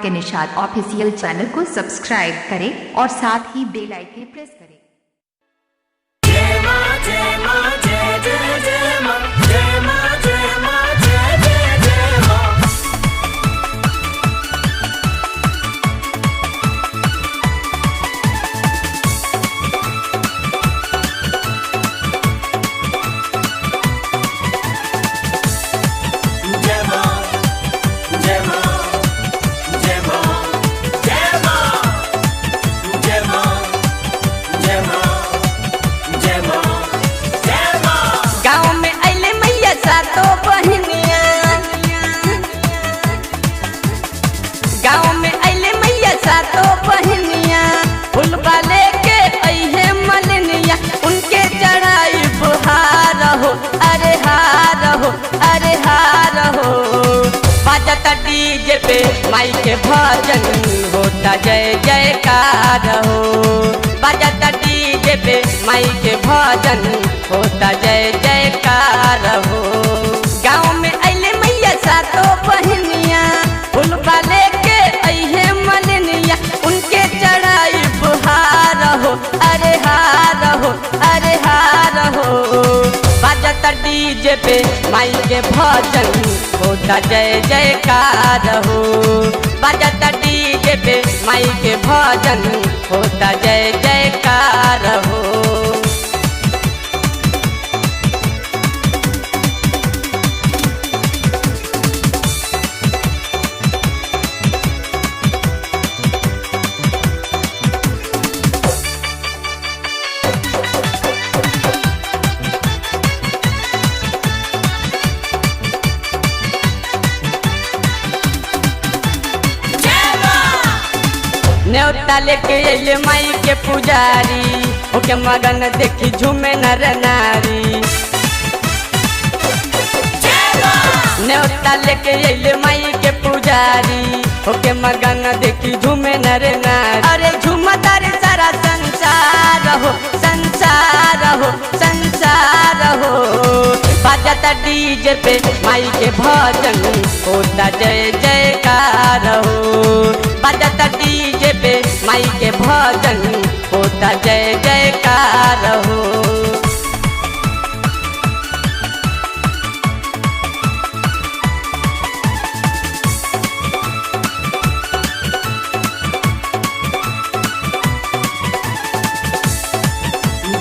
के Nishad official channel को subscribe करें और साथ ही बेल आइकन प्रेस करें। जय मां जय मां जय जय जय मां जय मां जय मां जय जय जय मां। जय मां जय मां जय मां जय मां जय मां जय मां जय मां जय मां। गाँव में अले मैया सातो बहनिया, गाँव में अले मैया सातो बहनिया, फुलवा लेके अइहे मलनिया, उनके चढ़ाई बुहार हो, अरे हार हो, अरे हार हो। बाजता डीजे पे माई के भजन होता जय जयकार हो, बाजता डीजे पे माई के भजन होता जय जयकार हो। गाँव में अइले मैया सातो बहनिया, फुलवा लेके अइहे मलनिया, उनके चढ़ाई बुहार हो, अरे हार हो, अरे हार हो। बाजता डीजे पे माई के भजन होता जय जयकार हो, बाजता डीजे पे माई के भजन होता जय जयकार हो। न्योता लेके अइले माई के पुजारी, ओके मगन देखी झूमे नर नारी। न्योता लेके अइले माई के पुजारी, ओके मगन देखी झूमे नर नारी। अरे झूमता रे सारा संसार हो, संसार हो, संसार हो। बाजता डीजे पे माई के भजन होता जय जयकार हो, बाजता डीजे पे माई के भजन होता जय जयकार हो।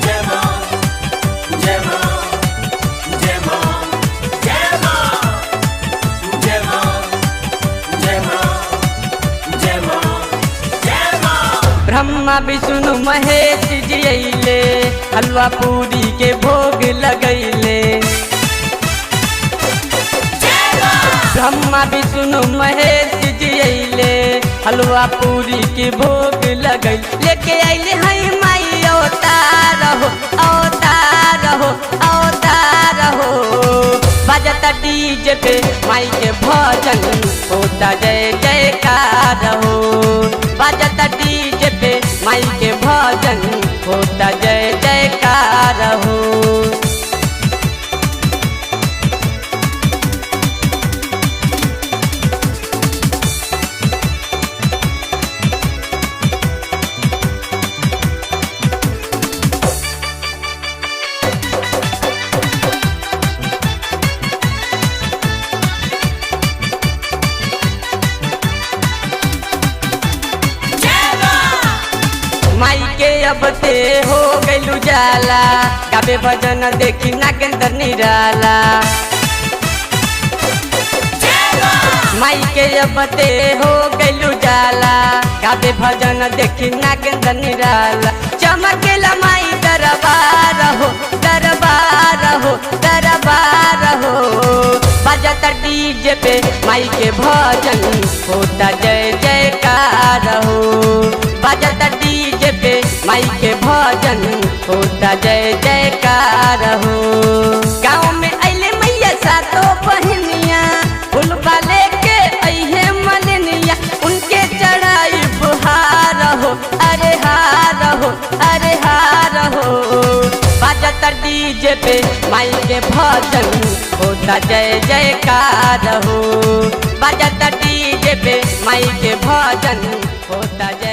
जय मां जय मां जय मां जय मां जय मां जय मां जय मां जय मां। ब्रह्मा विष्णु महेश जी अइले, हलवा पूरी के भोग लगैले। ब्रह्मा विष्णु महेश जी अइले, हलवा पूरी के भोग लगैले। लेके अइले हैं माई अवतार हो, अवतार हो, अवतार हो। बाजता डीजे पे माई के भजन होता जय जयकार हो, बाजता डीजे पे माई के भजन होता जय जयकार हो। माई के अब ते हो गइलू जाला, गावे भजन देखी नागेंद्र निराला। माई के अब ते हो गइलू जाला, गावे भजन देखी नागेंद्र निराला। चमकेला माई दरबार हो, दरबार हो, दरबार हो। बाजता डीजे पे माई के भजन होता जय जयकार हो, बाजता डीजे पे माई के भजन होता जय जयकार हो। गाँव में अइले मैया सातो बहनिया, फुलवा लेके अइहे मलनिया, उनके चढ़ाई बुहार हो, अरे हार हो, अरे हार हो। बाजता डीजे पे माई के भजन होता जय जयकार हो, बाजता डीजे पे माई के भजन होता जय